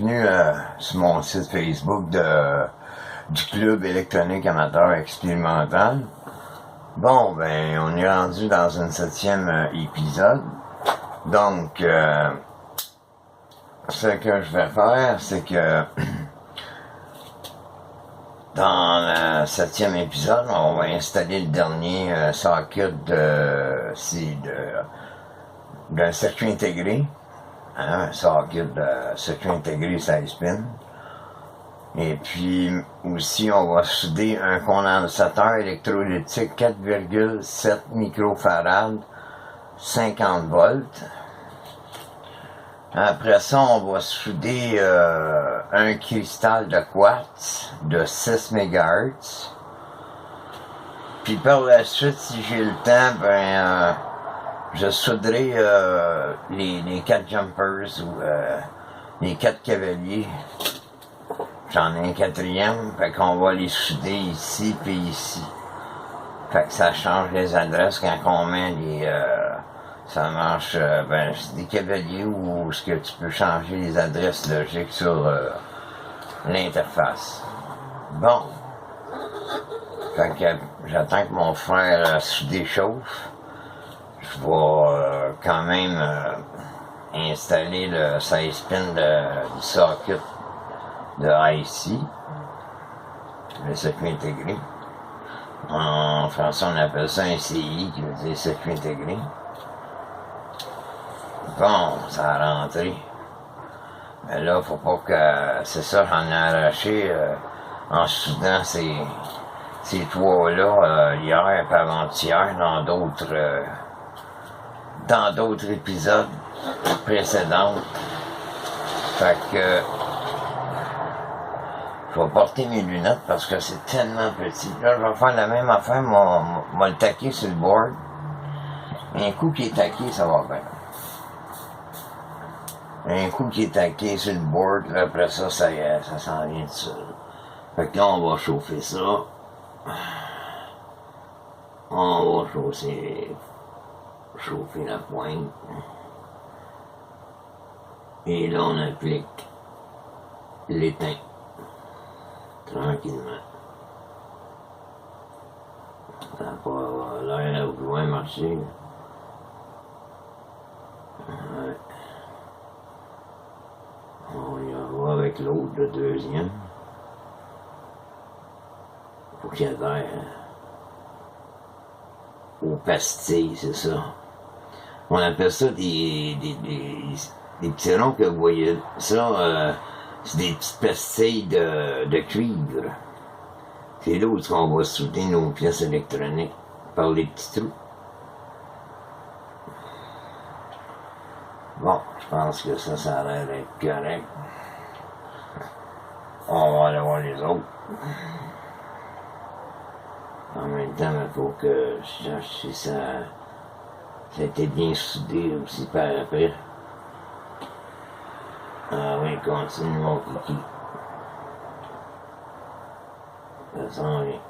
bienvenue sur mon site Facebook du Club électronique amateur expérimental. Bon, ben, on est rendu dans un 7e épisode. Donc, ce que je vais faire, c'est que dans le 7e épisode, on va installer le dernier socket d'un circuit intégré. Un socket de circuit intégré 16 pins. Et puis aussi on va souder un condensateur électrolytique 4,7 microfarad 50 volts. Après ça on va souder un cristal de quartz de 6 MHz. Puis par la suite, si j'ai le temps, ben je souderai les 4 jumpers ou les 4 cavaliers. J'en ai un 4e, fait qu'on va les souder ici puis ici. Fait que ça change les adresses quand on met les... ça marche, ben c'est des cavaliers ou ce que tu peux changer les adresses logiques sur l'interface. Bon. Fait que j'attends que mon frère soudé chauffe. Je vais quand même installer le 16 pins du socket de IC, le circuit intégré. En français, on appelle ça un CI, qui veut dire circuit intégré. Bon, ça a rentré. Mais là, faut pas que... C'est ça, j'en ai arraché en soudant ces toits-là hier et avant-hier dans d'autres épisodes précédents. Fait que je vais porter mes lunettes parce que c'est tellement petit. Là, je vais faire la même affaire, je vais le taquer sur le board. Un coup qui est taqué, ça va bien. Un coup qui est taqué sur le board, là, après ça, ça y est, ça s'en vient de seul. Fait que là, on va chauffer ça. On va chauffer la pointe. Et là, on applique l'étain. Tranquillement. Ça n'a pas l'air à vouloir marcher. Ouais. On y va avec l'autre, le deuxième. Faut qu'il adhère aux pastilles, c'est ça. On appelle ça des petits ronds que vous voyez. Ça, c'est des petites pastilles de cuivre. C'est là où on va souder nos pièces électroniques par les petits trous. Bon, je pense que ça a l'air d'être correct. On va aller voir les autres. En même temps, il faut que je cherche si ça a été bien soudé aussi par après. Ah oui, continue mon kiki. Ça s'en vient.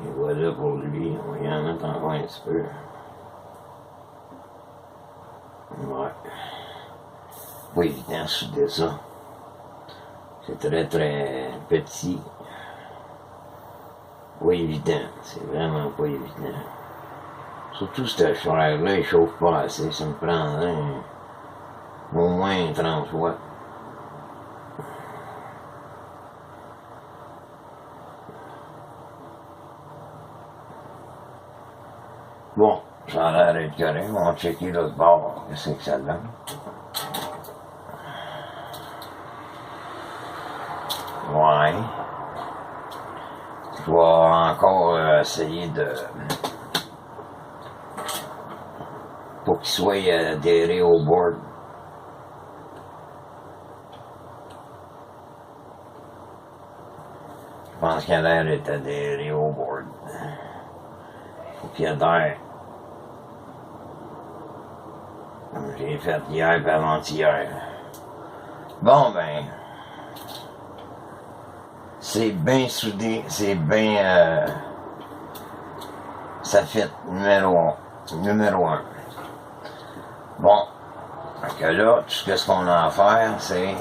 Et voilà pour lui, on va y en mettre encore un petit peu. Ouais. Pas évident de souder ça. C'est très très petit. Pas évident, c'est vraiment pas évident. Surtout cette chair-là, il chauffe pas assez, ça me prendrait au moins 30 watts. Bon, ça a l'air d'être correct, on va checker l'autre bord, qu'est-ce que ça donne. Ouais. Je vais encore essayer de... pour qu'il soit adhéré au board. Je pense qu'il a l'air d'être adhéré au board. Faut qu'il adhère. Comme j'ai fait hier et avant-hier. Bon ben... c'est bien soudé, c'est bien... ça fait numéro 1. Bon, Fait que là, tout ce qu'on a à faire, c'est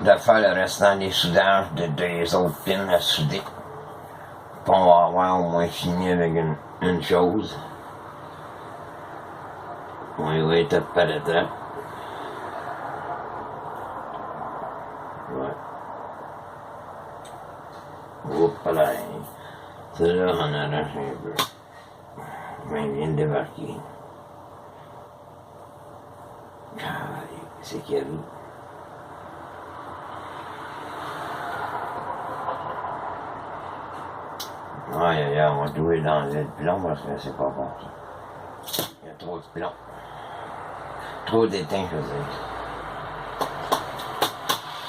de faire le restant des soudages des autres pins à souder. Puis on va avoir au moins fini avec une chose. On y va étape par étape. Ouais. Oups là. Celle-là, on arrache un peu. Mais il vient de débarquer. C'est qu'il y a vu. Aïe aïe aïe, on va trouver dans le plomb parce que c'est pas bon ça. Il y a trop de plomb. Trop d'étain, je veux dire.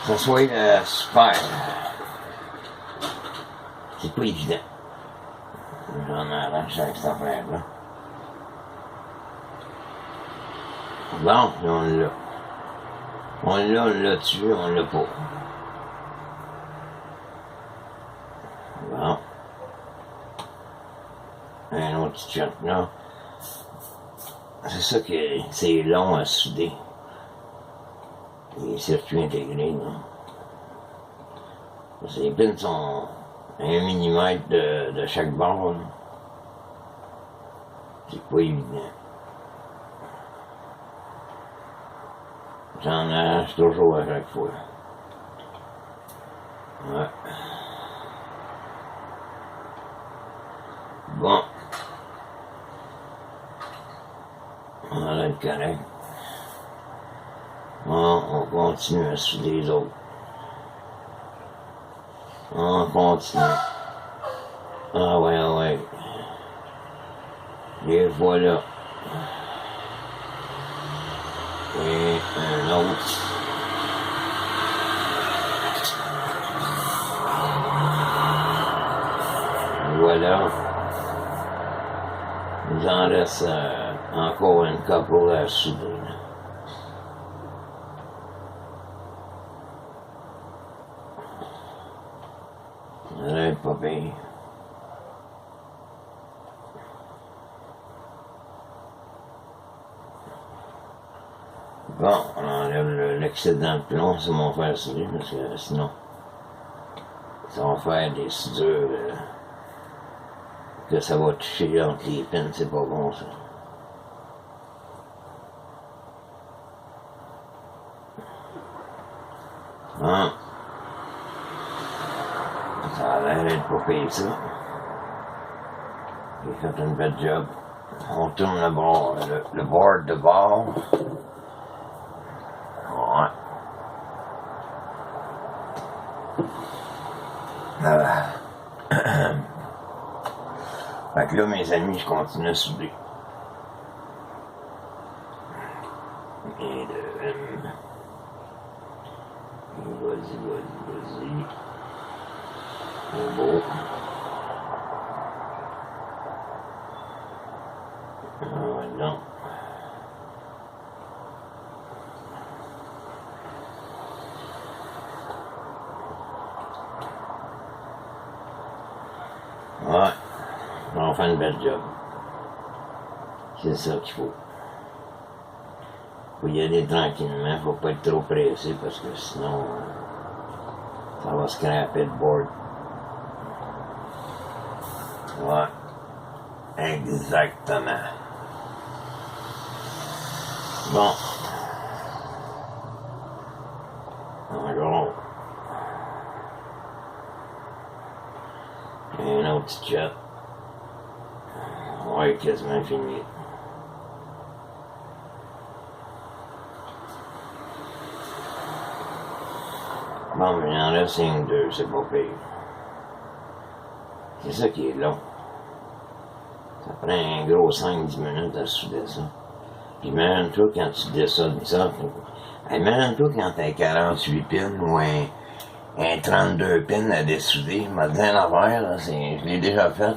Ça soit super. C'est pas évident. J'en arrache avec cette affaire-là. Bon, on l'a. On l'a tué, on l'a pas. Bon. Un autre petit shot là. C'est ça que c'est long à souder. Les circuits intégrés, là. Les pins sont 1 mm de chaque bord, là. C'est pas évident. J'en arrache toujours à chaque fois. Ouais. Bon. On a le correct. Bon, on continue à souder les autres. On continue. Ah ouais, ah ouais. Les voilà. Et un autre. Voilà. Il nous en reste encore une couple à souder. Ça va pas pire. Bon, on enlève l'excédent de plomb, c'est mon frère souder, parce que sinon, ça va faire des soudures que ça va toucher entre les pins, c'est pas bon ça. Bon. Ça a l'air d'être pas pire ça. J'ai fait une belle job. On tourne le bord, le board de bord. Ouais. Fait que là, mes amis, je continue à souder. Et vas-y. C'est beau. Ah non. Ouais. On fait une belle job. C'est ça qu'il faut. Faut y aller tranquillement, faut pas être trop pressé parce que sinon ça va scraper le board. Ouais. Exactement. Bon. Encore. Un autre petit chat. Ouais, quasiment fini. Bon, mais il en reste 5-2, c'est pas pire. C'est ça qui est long. Ça prend un gros 5-10 minutes à souder ça. Puis imagine-toi quand tu dessoudes ça. Imagine-toi quand t'as 48 pins ou un 32 pins à dessouder. M'a dit l'affaire, là, je l'ai déjà fait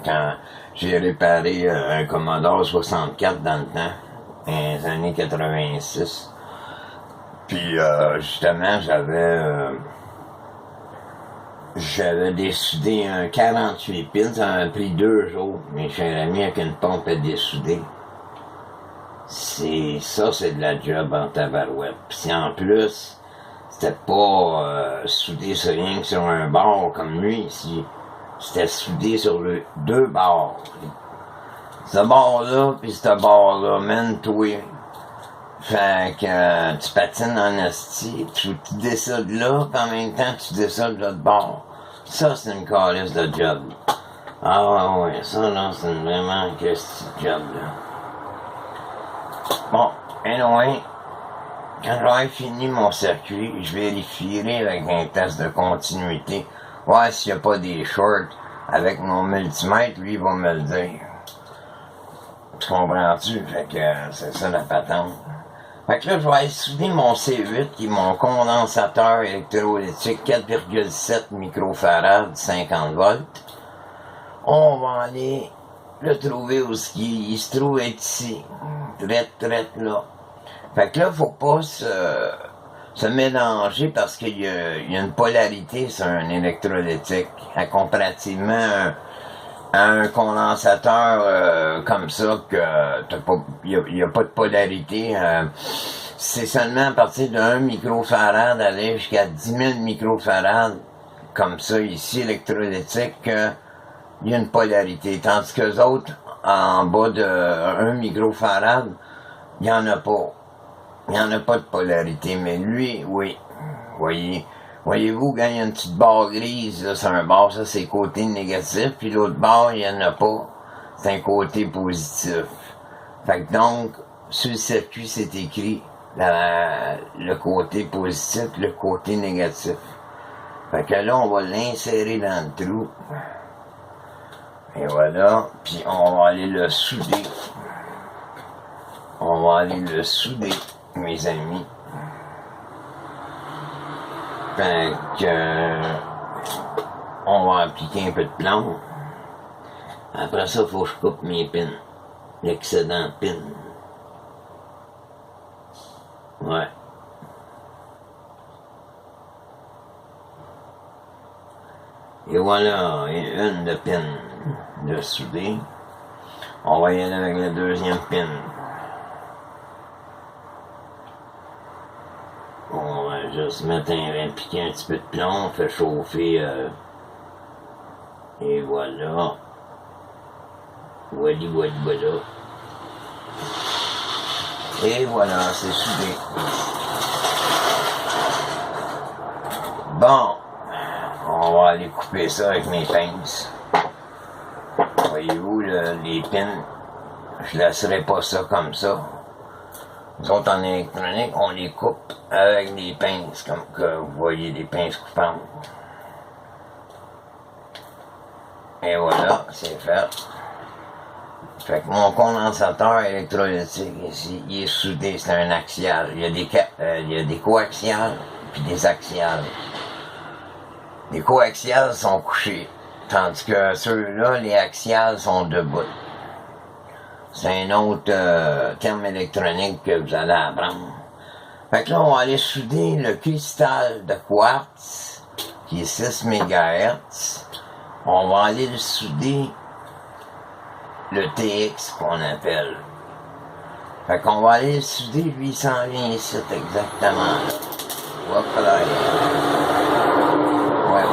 quand j'ai réparé un Commodore 64 dans le temps, dans les années 86. Puis justement, j'avais dessoudé un 48 pins, ça m'a pris 2 jours, mais j'ai mis avec une pompe à dessouder. c'est de la job en tabarouette. Puis si en plus, c'était pas soudé sur rien que sur un bord comme lui ici. C'était soudé sur le deux bords. Ce bord-là, puis ce bord-là, mène-toi. Fait que tu patines en esti, tu décides là, puis en même temps tu décides de l'autre bord. Ça, c'est une calice de job. Ah ouais, ça là, c'est vraiment un petit job là. Bon, anyway, quand j'aurai fini mon circuit, je vérifierai avec un test de continuité, voir s'il n'y a pas des shorts avec mon multimètre, lui il va me le dire. Tu comprends-tu? Fait que c'est ça la patente. Fait que là, je vais aller souder mon C8 qui est mon condensateur électrolytique 4,7 microfarad 50 volts. On va aller le trouver où il se trouve être ici. Très là. Fait que là, faut pas se mélanger parce qu'il y a une polarité sur un électrolytique. Comparativement à un condensateur comme ça que il n'y a pas de polarité. C'est seulement à partir de 1 microfarad aller jusqu'à 10 000 microfarad comme ça ici électrolytique il y a une polarité. Tandis que les autres en bas de 1 microfarad il n'y en a pas. Il n'y en a pas de polarité, mais lui, oui. Voyez-vous, quand il y a une petite barre grise, là, sur un bord, ça c'est côté négatif, puis l'autre bord, il n'y en a pas. C'est un côté positif. Fait que donc, sur le circuit, c'est écrit le côté positif, le côté négatif. Fait que là, on va l'insérer dans le trou. Et voilà, puis on va aller le souder. On va aller le souder, mes amis. Fait que on va appliquer un peu de plomb. Après ça, faut que je coupe mes pins. L'excédent de pins. Ouais. Et voilà, une de pin de souder. On va y aller avec la deuxième pin. On va juste mettre appliquer un petit peu de plomb, on fait chauffer et voilà. Voilà. Et voilà, c'est soudé. Bon, on va aller couper ça avec mes pinces. Voyez-vous, les pins, je laisserai pas ça comme ça. Nous autres, en électronique, on les coupe avec des pinces, comme que vous voyez des pinces coupantes. Et voilà, c'est fait. Fait que mon condensateur électrolytique ici, il est soudé, c'est un axial. Il y a des coaxiales, puis des axiales. Les coaxiales sont couchés, tandis que ceux-là, les axiales sont debout. C'est un autre terme électronique que vous allez apprendre. Fait que là, on va aller souder le cristal de quartz, qui est 6 MHz. On va aller le souder le TX qu'on appelle. Fait qu'on va aller le souder, lui il s'en vient ici exactement. Hop là. Ouais.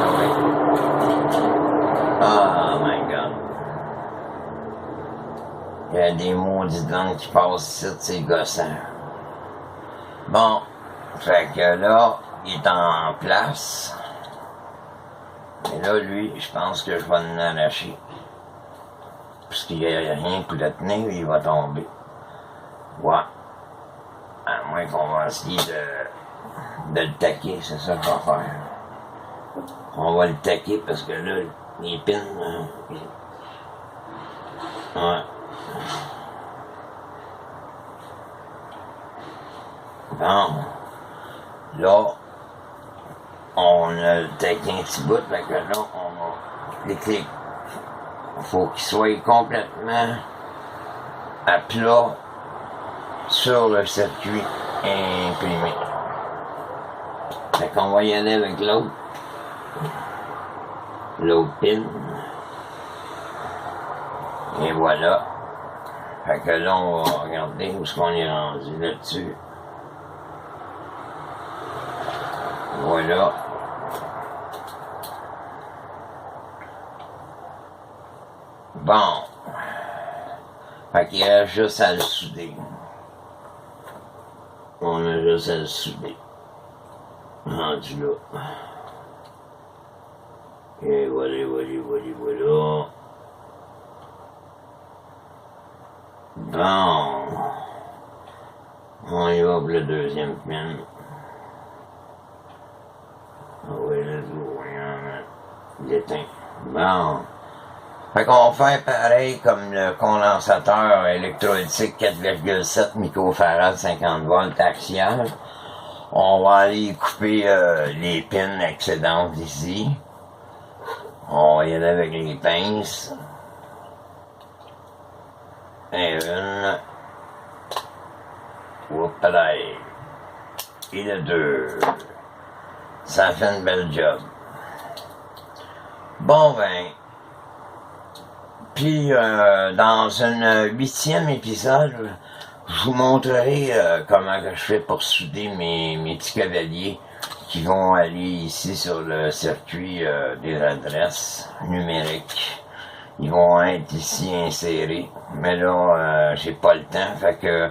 Oh my god. Il y a des maudites langues qui passent ici, c'est gossant. Bon, fait que là, il est en place. Et là, lui, je pense que je vais l'arracher. Parce qu'il n'y a rien pour le tenir, il va tomber. Ouais. À moins qu'on va essayer de le taquer, c'est ça qu'on va faire. On va le taquer parce que là, les pins... ouais. Bon. Là, on a le taqué un petit bout, fait que là, on va les clics. Faut qu'il soit complètement à plat sur le circuit imprimé. Fait qu'on va y aller avec l'autre pin. Et voilà. Fait que là, on va regarder où est-ce qu'on est rendu là-dessus. Voilà. Bon. Fait qu'il reste juste à le souder. On a juste à le souder. Rendu là. Et voilà. Bon. On y va pour le deuxième pin. Ah ouais, let's go. Il éteint. Bon. Fait qu'on va faire pareil comme le condensateur électrolytique 4,7 microfarad 50 volts axial. On va aller couper les pins excédentes ici. On va y aller avec les pinces. Et une. Oups là. Et le deux. Ça fait une belle job. Bon ben. Puis dans un 8e épisode, je vous montrerai comment que je fais pour souder mes petits cavaliers qui vont aller ici sur le circuit des adresses numériques. Ils vont être ici insérés. Mais là, j'ai pas le temps. Fait que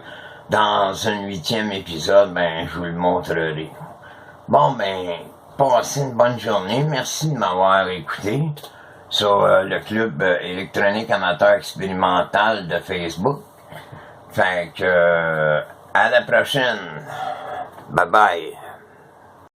dans un 8e épisode, ben je vous le montrerai. Bon ben, passez une bonne journée. Merci de m'avoir écouté sur le club électronique amateur expérimental de Facebook. Fait que à la prochaine. Bye bye.